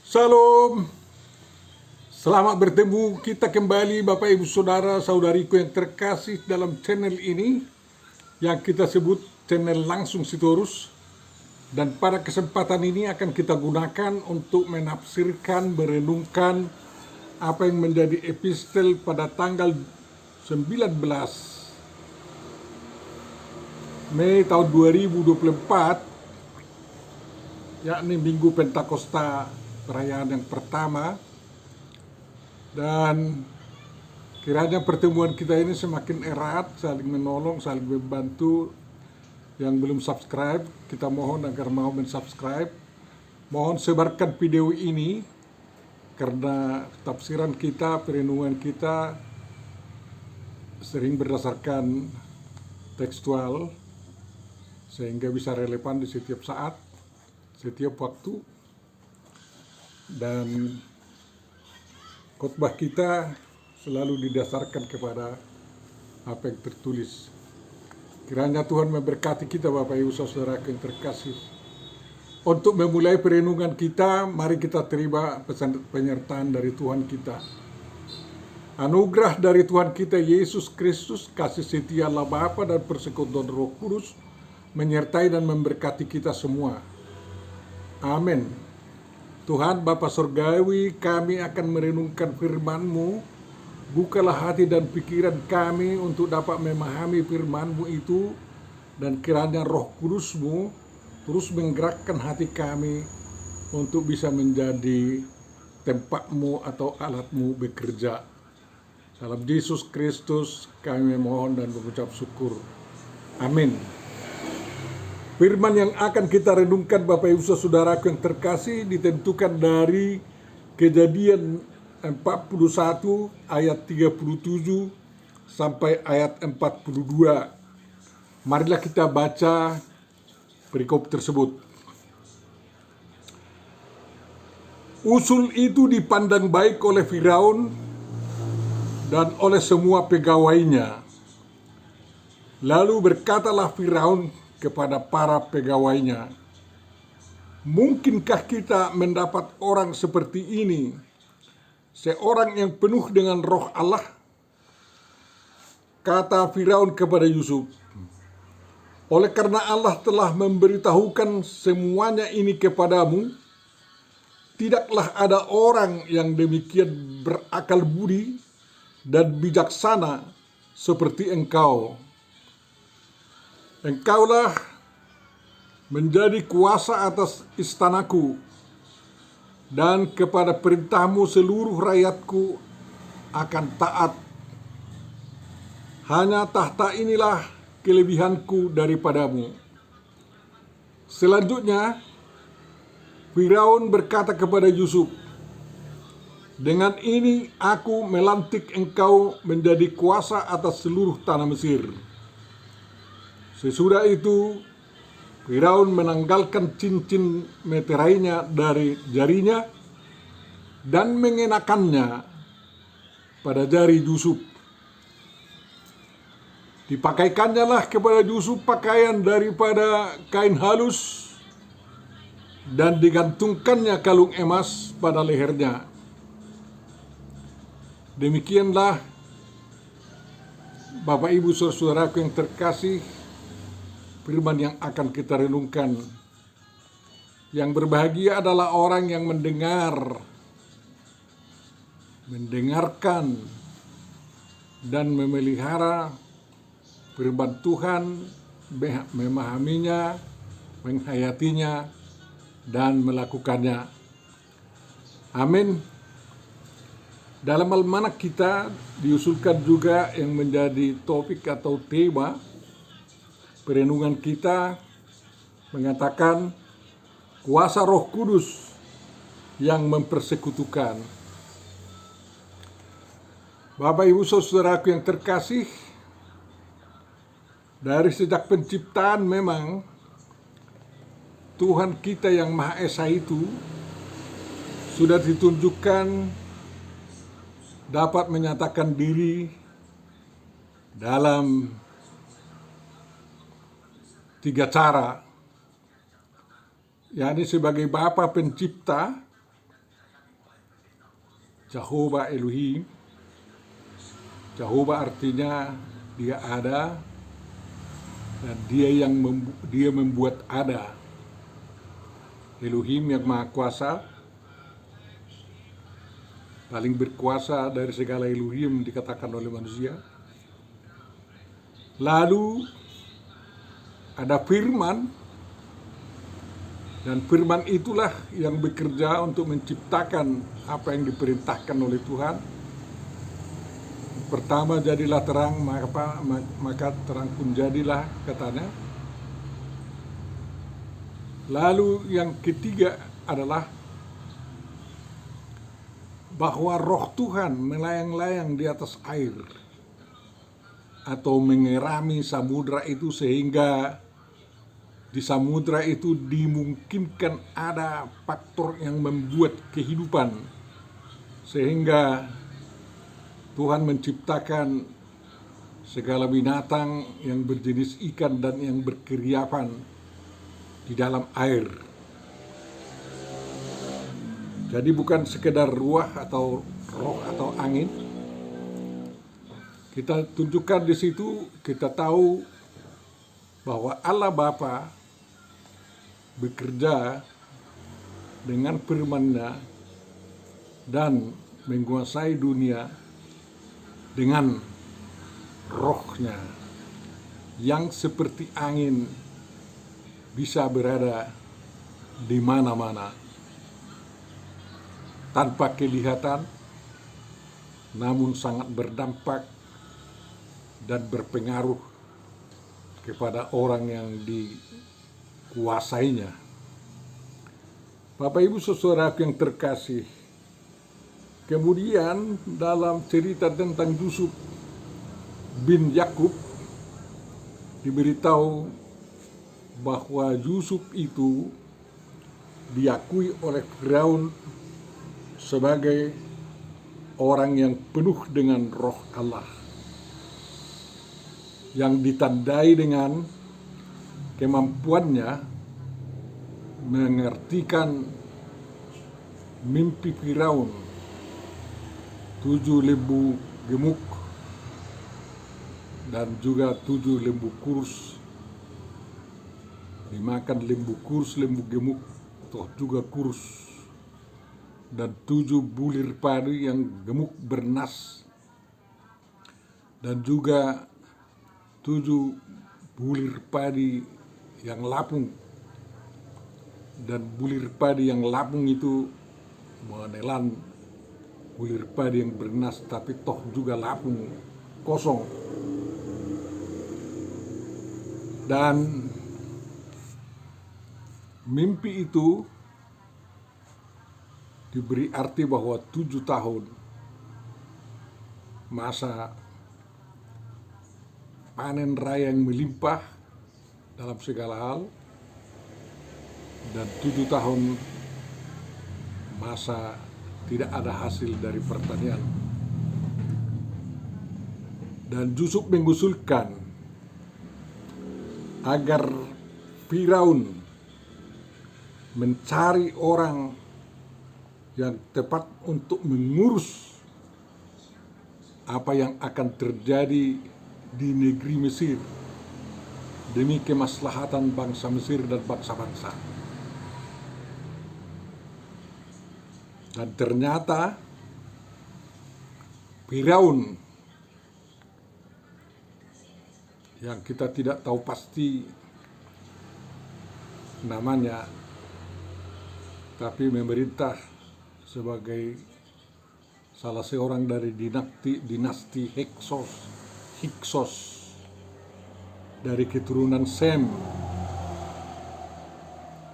Salam, selamat bertemu kita kembali Bapak Ibu Saudara Saudariku yang terkasih dalam channel ini yang kita sebut channel Langsung Sitorus. Dan pada kesempatan ini akan kita gunakan untuk menafsirkan, merenungkan apa yang menjadi epistel pada tanggal 19 Mei tahun 2024, yakni Minggu Pentakosta, perayaan yang pertama. Dan kiranya pertemuan kita ini semakin erat, saling menolong, saling membantu. Yang belum subscribe, kita mohon agar mau mensubscribe. Mohon sebarkan video ini, karena tafsiran kita, perenungan kita sering berdasarkan tekstual, sehingga bisa relevan di setiap saat, setiap waktu. Dan khotbah kita selalu didasarkan kepada apa yang tertulis. Kiranya Tuhan memberkati kita Bapak Ibu Saudara yang terkasih. Untuk memulai perenungan kita, mari kita terima pesan penyertaan dari Tuhan kita. Anugerah dari Tuhan kita Yesus Kristus, kasih setia Allah Bapa dan persekutuan Roh Kudus menyertai dan memberkati kita semua. Amin. Tuhan Bapa Surgawi, kami akan merenungkan firman-Mu. Bukalah hati dan pikiran kami untuk dapat memahami firman-Mu itu, dan kiranya Roh Kudus-Mu terus menggerakkan hati kami untuk bisa menjadi tempat-Mu atau alat-Mu bekerja. Dalam Yesus Kristus kami mohon dan mengucap syukur. Amin. Firman yang akan kita renungkan Bapak Ibu Saudaraku yang terkasih ditentukan dari Kejadian 41 ayat 37 sampai ayat 42. Marilah kita baca perikop tersebut. Usul itu dipandang baik oleh Firaun dan oleh semua pegawainya. Lalu berkatalah Firaun kepada para pegawainya, "Mungkinkah kita mendapat orang seperti ini, seorang yang penuh dengan roh Allah?" Kata Firaun kepada Yusuf, "Oleh karena Allah telah memberitahukan semuanya ini kepadamu, tidaklah ada orang yang demikian berakal budi dan bijaksana seperti engkau. Engkaulah menjadi kuasa atas istanaku, dan kepada perintahmu seluruh rakyatku akan taat. Hanya tahta inilah kelebihanku daripadamu." Selanjutnya Firaun berkata kepada Yusuf, "Dengan ini aku melantik engkau menjadi kuasa atas seluruh tanah Mesir." Sesudah itu Firaun menanggalkan cincin meterainya dari jarinya dan mengenakannya pada jari Yusuf. Dipakaikannya lah kepada Yusuf pakaian daripada kain halus dan digantungkannya kalung emas pada lehernya. Demikianlah Bapak Ibu Saudaraku yang terkasih, firman yang akan kita renungkan. Yang berbahagia adalah orang yang mendengarkan dan memelihara firman Tuhan, memahaminya, menghayatinya, dan melakukannya. Amin. Dalam almanak kita diusulkan juga yang menjadi topik atau tema perenungan kita, mengatakan kuasa Roh Kudus yang mempersekutukan. Bapak Ibu Saudaraku yang terkasih, dari sejak penciptaan memang Tuhan kita yang Maha Esa itu sudah ditunjukkan dapat menyatakan diri dalam 3 cara, yakni sebagai Bapa pencipta, Jehovah Elohim. Jehovah artinya dia ada, dan dia membuat ada. Elohim yang maha kuasa, paling berkuasa dari segala Elohim dikatakan oleh manusia. Lalu ada firman, dan firman itulah yang bekerja untuk menciptakan apa yang diperintahkan oleh Tuhan. Pertama, jadilah terang, maka terang pun jadilah, katanya. Lalu yang ketiga adalah bahwa roh Tuhan melayang-layang di atas air atau mengerami samudra itu, sehingga di samudra itu dimungkinkan ada faktor yang membuat kehidupan, sehingga Tuhan menciptakan segala binatang yang berjenis ikan dan yang berkeriapan di dalam air. Jadi bukan sekedar ruah atau roh atau angin. Kita tunjukkan di situ, kita tahu bahwa Allah Bapa bekerja dengan firman-Nya dan menguasai dunia dengan roh-Nya yang seperti angin bisa berada di mana-mana tanpa kelihatan, namun sangat berdampak dan berpengaruh kepada orang yang dikuasainya. Bapak Ibu saudaraku yang terkasih, kemudian dalam cerita tentang Yusuf bin Yakub diberitahu bahwa Yusuf itu diakui oleh Firaun sebagai orang yang penuh dengan roh Allah, yang ditandai dengan kemampuannya mengartikan mimpi Firaun, 7 lembu gemuk dan juga 7 lembu kurus. Dimakan lembu kurus, lembu gemuk, toh juga kurus, dan 7 bulir padi yang gemuk bernas, dan juga 7 bulir padi yang lapung. Dan bulir padi yang lapung itu menelan bulir padi yang bernas, tapi toh juga lapung, kosong. Dan mimpi itu diberi arti bahwa 7 tahun masa panen raya yang melimpah dalam segala hal, dan 7 tahun masa tidak ada hasil dari pertanian. Dan Yusuf mengusulkan agar Firaun mencari orang yang tepat untuk mengurus apa yang akan terjadi di negeri Mesir demi kemaslahatan bangsa Mesir dan bangsa-bangsa. Dan ternyata Firaun yang kita tidak tahu pasti namanya, tapi memerintah sebagai salah seorang dari dinasti Hyksos dari keturunan Sem,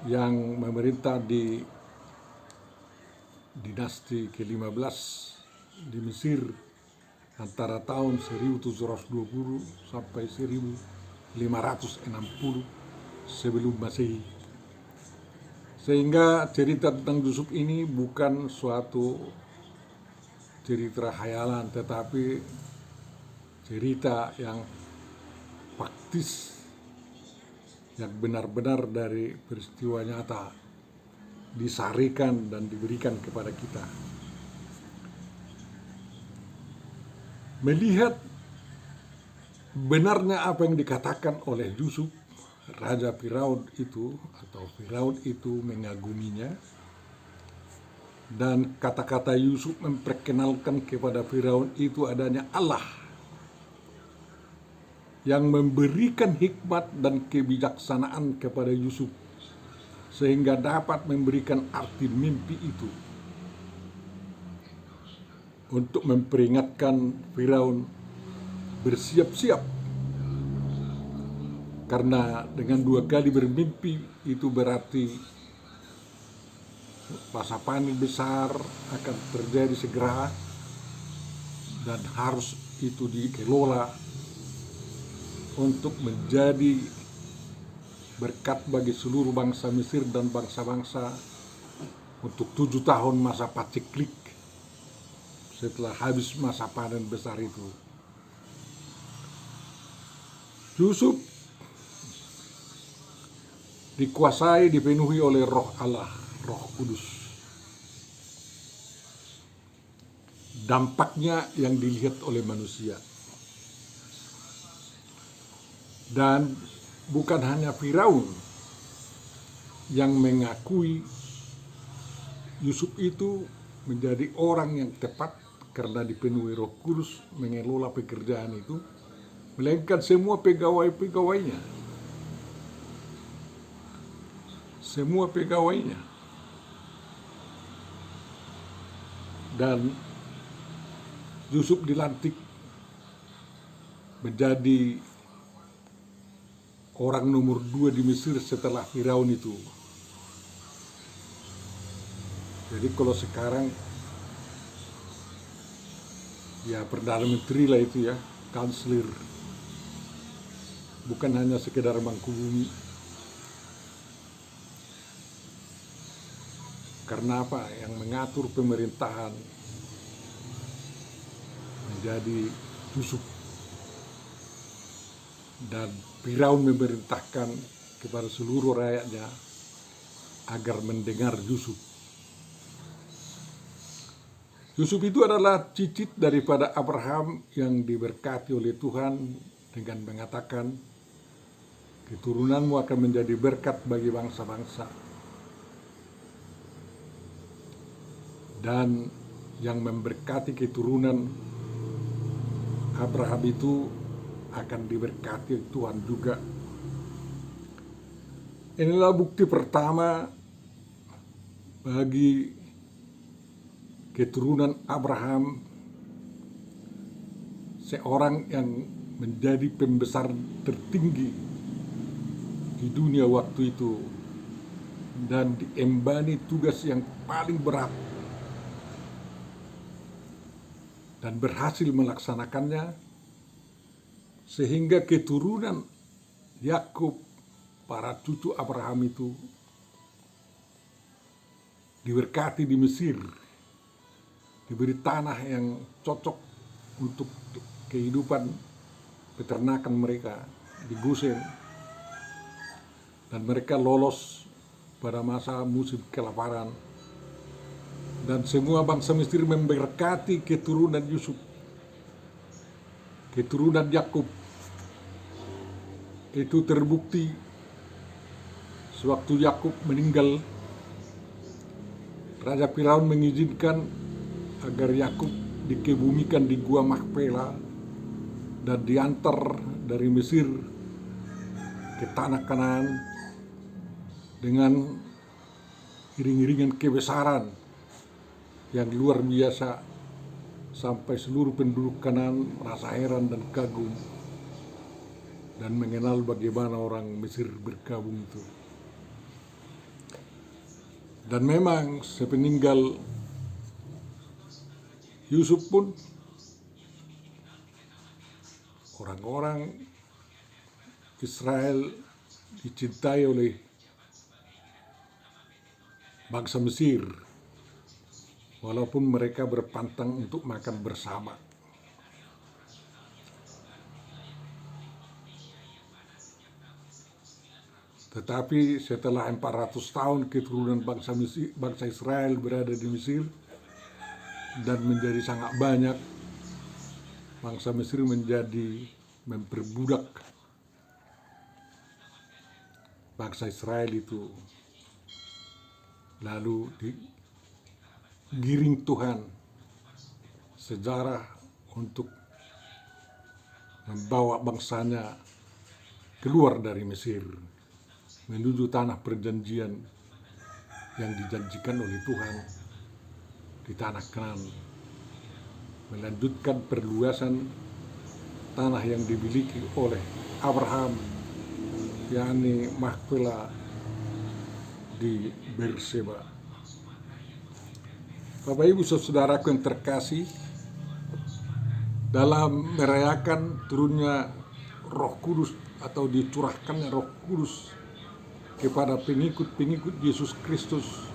yang memerintah di dinasti ke-15 di Mesir antara tahun 1720 sampai 1560 sebelum Masehi. Sehingga cerita tentang Yusuf ini bukan suatu cerita khayalan, tetapi cerita yang faktis, yang benar-benar dari peristiwa nyata disarikan dan diberikan kepada kita. melihat benarnya apa yang dikatakan oleh Yusuf, Raja Firaun itu, atau Firaun itu mengaguminya, dan kata-kata Yusuf memperkenalkan kepada Firaun itu adanya Allah yang memberikan hikmat dan kebijaksanaan kepada Yusuf sehingga dapat memberikan arti mimpi itu untuk memperingatkan Firaun bersiap-siap, karena dengan 2 kali bermimpi itu berarti masa panen besar akan terjadi segera dan harus itu dikelola untuk menjadi berkat bagi seluruh bangsa Mesir dan bangsa-bangsa untuk 7 tahun masa paceklik setelah habis masa panen besar itu. Yusuf dikuasai, dipenuhi oleh roh Allah, Roh Kudus. Dampaknya yang dilihat oleh manusia. Dan bukan hanya Firaun yang mengakui Yusuf itu menjadi orang yang tepat karena dipenuhi Roh Kudus mengelola pekerjaan itu, melainkan semua pegawai-pegawainya. Semua pegawainya. Dan Yusuf dilantik menjadi orang nomor 2 di Mesir setelah Firaun itu. Jadi kalau sekarang ya Perdana Menteri lah itu ya, kansler. Bukan hanya sekedar mangku bumi. Karena apa? Yang mengatur pemerintahan menjadi Yusuf. Dan Firaun memerintahkan kepada seluruh rakyatnya agar mendengar Yusuf. Yusuf itu adalah cicit daripada Abraham yang diberkati oleh Tuhan dengan mengatakan, keturunanmu akan menjadi berkat bagi bangsa-bangsa. Dan yang memberkati keturunan Abraham itu akan diberkati Tuhan juga. Inilah bukti pertama bagi keturunan Abraham, seorang yang menjadi pembesar tertinggi di dunia waktu itu dan diembani tugas yang paling berat dan berhasil melaksanakannya, sehingga keturunan Yakub, para cucu Abraham itu diberkati di Mesir, diberi tanah yang cocok untuk kehidupan peternakan mereka di Gosen, dan mereka lolos pada masa musim kelaparan. Dan semua bangsa Mesir memberkati keturunan Yusuf, keturunan Yakub. Itu terbukti sewaktu Yakub meninggal, Raja Firaun mengizinkan agar Yakub dikebumikan di Gua Makpela dan diantar dari Mesir ke tanah Kanaan dengan iring-iringan kebesaran yang luar biasa, sampai seluruh penduduk Kanaan merasa heran dan kagum dan mengenal bagaimana orang Mesir berkabung itu. Dan memang sepeninggal Yusuf pun orang-orang Israel dicintai oleh bangsa Mesir, walaupun mereka berpantang untuk makan bersama. Tetapi setelah 400 tahun keturunan bangsa Israel berada di Mesir dan menjadi sangat banyak, bangsa Mesir menjadi memperbudak bangsa Israel itu, lalu digiring Tuhan sejarah untuk membawa bangsanya keluar dari Mesir menuju tanah perjanjian yang dijanjikan oleh Tuhan di tanah Kanaan, melanjutkan perluasan tanah yang dimiliki oleh Abraham, yakni Makpela di Berseba. Bapak Ibu saudaraku yang terkasih, dalam merayakan turunnya Roh Kudus atau dicurahkannya Roh Kudus kepada pengikut-pengikut Yesus Kristus,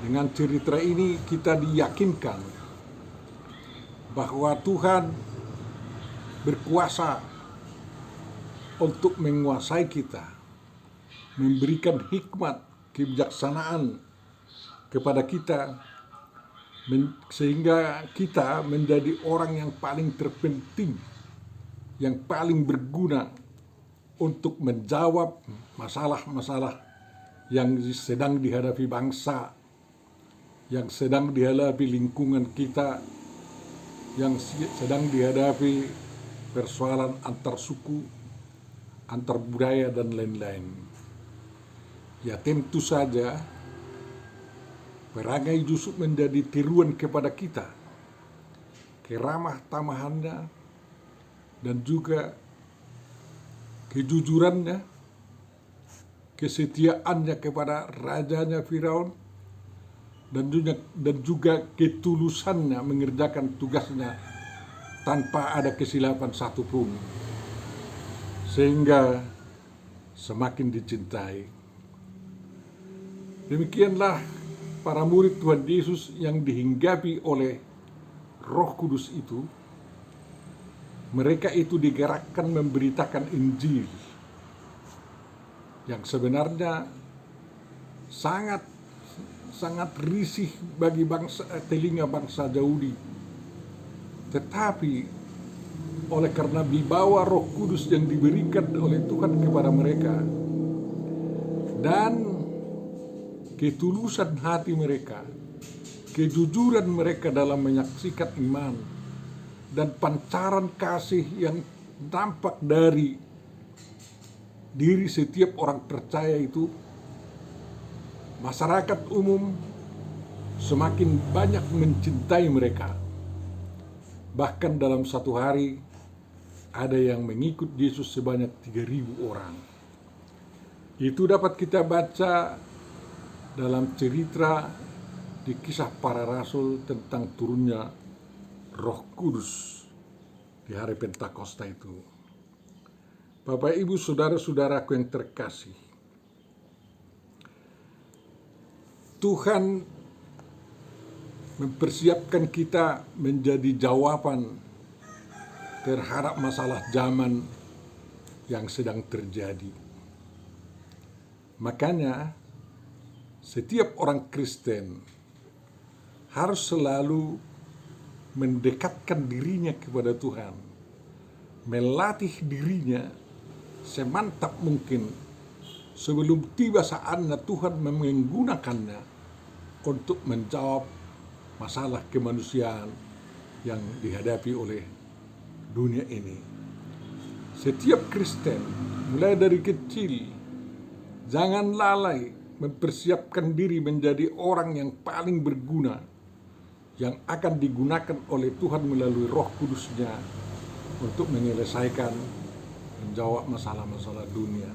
dengan cerita ini kita diyakinkan bahwa Tuhan berkuasa untuk menguasai kita, memberikan hikmat, kebijaksanaan kepada kita, sehingga kita menjadi orang yang paling terpenting, yang paling berguna untuk menjawab masalah-masalah yang sedang dihadapi bangsa, yang sedang dihadapi lingkungan kita, yang sedang dihadapi persoalan antar suku, antar budaya, dan lain-lain. Ya tentu saja perangai Yusuf menjadi tiruan kepada kita, keramah tamahannya dan juga kejujurannya, kesetiaannya kepada rajanya Firaun, dan juga ketulusannya mengerjakan tugasnya tanpa ada kesilapan satupun, sehingga semakin dicintai. Demikianlah para murid Tuhan Yesus yang dihinggapi oleh Roh Kudus itu, mereka itu digerakkan memberitakan Injil yang sebenarnya sangat risih bagi telinga bangsa Yahudi. Tetapi oleh karena dibawa Roh Kudus yang diberikan oleh Tuhan kepada mereka dan ketulusan hati mereka, kejujuran mereka dalam menyaksikan iman, dan pancaran kasih yang tampak dari diri setiap orang percaya itu, masyarakat umum semakin banyak mencintai mereka. Bahkan dalam satu hari ada yang mengikut Yesus sebanyak 3.000 orang. Itu dapat kita baca dalam cerita di Kisah Para Rasul tentang turunnya Roh Kudus di hari Pentakosta itu. Bapak Ibu saudara-saudaraku yang terkasih, Tuhan mempersiapkan kita menjadi jawaban terhadap masalah zaman yang sedang terjadi. Makanya setiap orang Kristen harus selalu mendekatkan dirinya kepada Tuhan, melatih dirinya semantap mungkin sebelum tiba saatnya Tuhan menggunakannya untuk menjawab masalah kemanusiaan yang dihadapi oleh dunia ini. Setiap Kristen mulai dari kecil jangan lalai mempersiapkan diri menjadi orang yang paling berguna, yang akan digunakan oleh Tuhan melalui Roh Kudus-Nya untuk menyelesaikan, menjawab masalah-masalah dunia.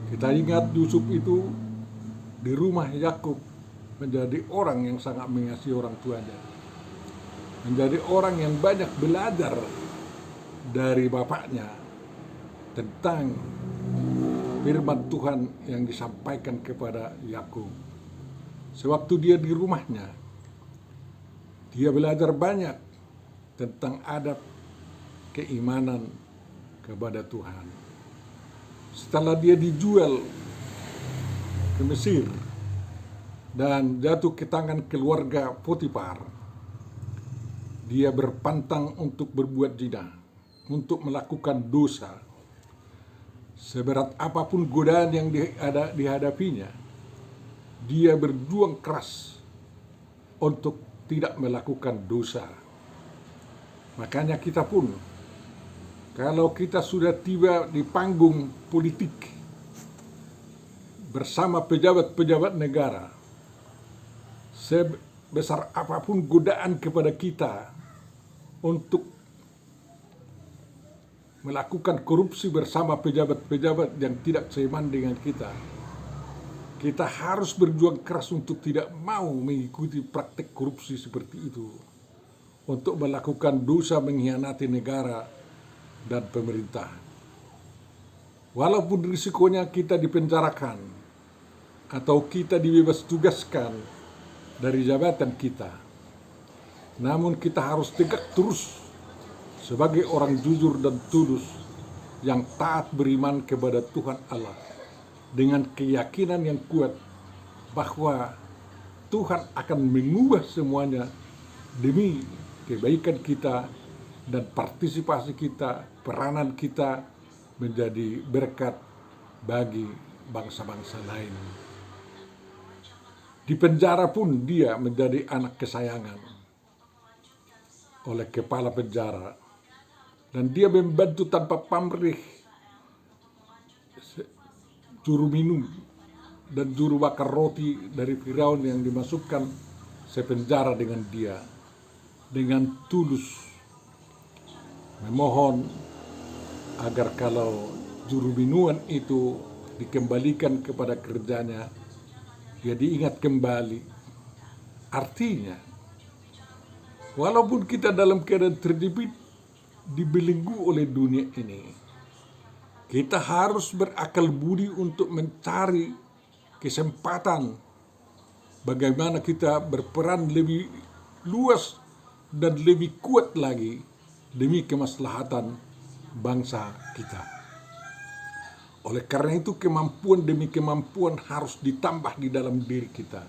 Kita ingat Yusuf itu di rumah Yakub menjadi orang yang sangat mengasihi orang tuanya, menjadi orang yang banyak belajar dari bapaknya tentang firman Tuhan yang disampaikan kepada Yakub. Sewaktu dia di rumahnya, dia belajar banyak tentang adab keimanan kepada Tuhan. Setelah dia dijual ke Mesir dan jatuh ke tangan keluarga Potifar, dia berpantang untuk berbuat zina, untuk melakukan dosa. Seberat apapun godaan yang dihadapinya, dia berjuang keras untuk tidak melakukan dosa. Makanya kita pun, kalau kita sudah tiba di panggung politik bersama pejabat-pejabat negara, sebesar apapun godaan kepada kita untuk melakukan korupsi bersama pejabat-pejabat yang tidak seiman dengan kita harus berjuang keras untuk tidak mau mengikuti praktek korupsi seperti itu, untuk melakukan dosa mengkhianati negara dan pemerintah. Walaupun risikonya kita dipenjarakan atau kita dibebas tugaskan dari jabatan kita, namun kita harus tegak terus sebagai orang jujur dan tulus yang taat beriman kepada Tuhan Allah, dengan keyakinan yang kuat bahwa Tuhan akan mengubah semuanya demi kebaikan kita dan partisipasi kita, peranan kita menjadi berkat bagi bangsa-bangsa lain. Di penjara pun dia menjadi anak kesayangan oleh kepala penjara, dan dia membantu tanpa pamrih juru minum dan juru bakar roti dari Firaun yang dimasukkan sepenjara dengan dia, dengan tulus memohon agar kalau juru minuman itu dikembalikan kepada kerjanya, dia diingat kembali. Artinya, walaupun kita dalam keadaan terjepit dibelenggu oleh dunia ini, kita harus berakal budi untuk mencari kesempatan bagaimana kita berperan lebih luas dan lebih kuat lagi demi kemaslahatan bangsa kita. Oleh karena itu, kemampuan demi kemampuan harus ditambah di dalam diri kita.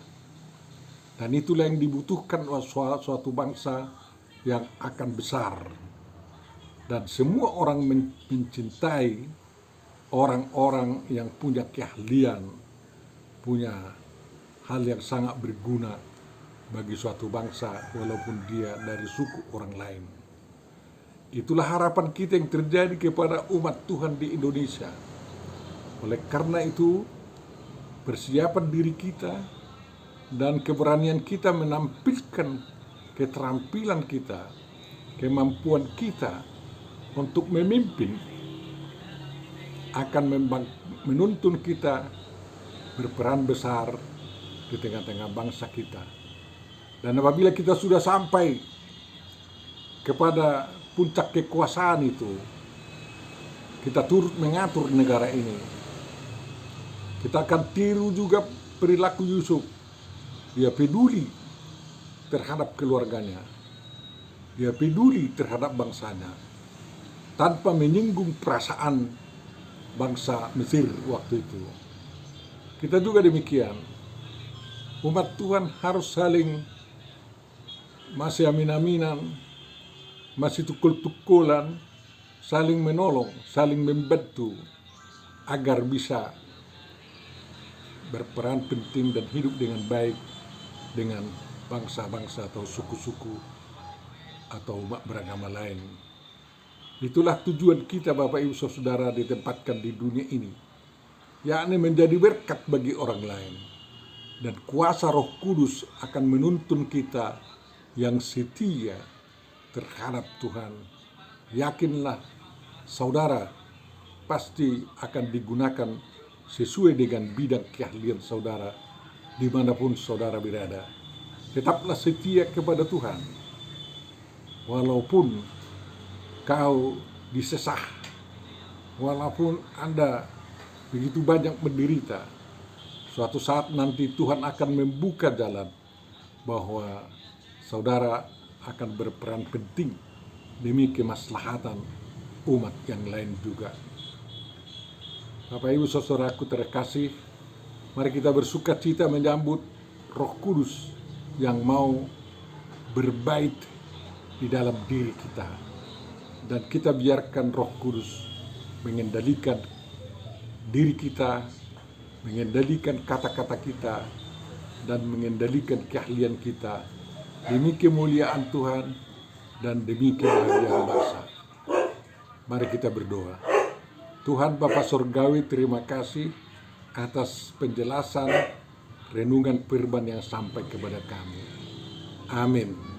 Dan itulah yang dibutuhkan oleh suatu bangsa yang akan besar. Dan semua orang mencintai orang-orang yang punya keahlian, punya hal yang sangat berguna bagi suatu bangsa walaupun dia dari suku orang lain. Itulah harapan kita yang terjadi kepada umat Tuhan di Indonesia. Oleh karena itu, persiapan diri kita dan keberanian kita menampilkan keterampilan kita, kemampuan kita untuk memimpin akan menuntun kita berperan besar di tengah-tengah bangsa kita. Dan apabila kita sudah sampai kepada puncak kekuasaan itu, kita turut mengatur negara ini. Kita akan tiru juga perilaku Yusuf. Dia peduli terhadap keluarganya. Dia peduli terhadap bangsanya, tanpa menyinggung perasaan bangsa Mesir waktu itu. Kita juga demikian. Umat Tuhan harus saling masih amin-aminan, masih tukul-tukulan, saling menolong, saling membantu agar bisa berperan penting dan hidup dengan baik dengan bangsa-bangsa atau suku-suku atau umat beragama lain. Itulah tujuan kita, Bapak Ibu Saudara, ditempatkan di dunia ini, yakni menjadi berkat bagi orang lain. Dan kuasa Roh Kudus akan menuntun kita yang setia terhadap Tuhan. Yakinlah, saudara pasti akan digunakan sesuai dengan bidang keahlian saudara dimanapun saudara berada. Tetaplah setia kepada Tuhan, walaupun kau disesah, walaupun Anda begitu banyak menderita. Suatu saat nanti Tuhan akan membuka jalan bahwa saudara akan berperan penting demi kemaslahatan umat yang lain juga. Bapak Ibu Saudaraku terkasih, mari kita bersuka cita menyambut Roh Kudus yang mau berbait di dalam diri kita. Dan kita biarkan Roh Kudus mengendalikan diri kita, mengendalikan kata-kata kita, dan mengendalikan keahlian kita demi kemuliaan Tuhan dan demi kebahagiaan bangsa. Mari kita berdoa. Tuhan Bapa Surgawi, terima kasih atas penjelasan renungan firman yang sampai kepada kami. Amin.